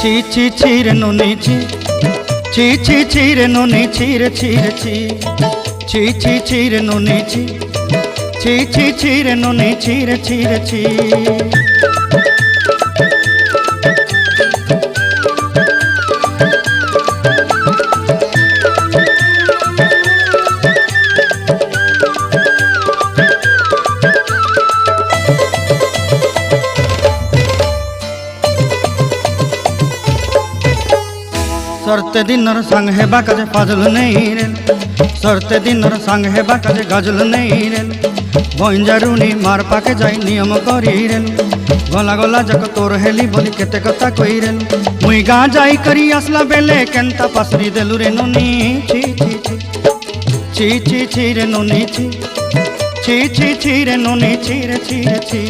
ছি ছি ছি রে নুনি ছি ছি ছি ছি রে নুনি ছি রে ছি রে ছি ছি ছি ছি রে নুনি ছি ছি ছি ছি রে নুনি ছি রে ছি রে ছি। सरते दिनर संग हेबा काजे फाजल नहीं रे सरते दिनर संग हेबा काजे गजल नहीं रे बंजारुनी मार पाके जाई नियम करी रे गला गला जक तोर हेली बोली केते कथा कई रे मुई गा जाई करी असला बेले केंता पासरी देलु रे नुनी छी छी छी छी छी छी रे नुनी छी छी छी छी रे नुनी छी रे छी रे छी।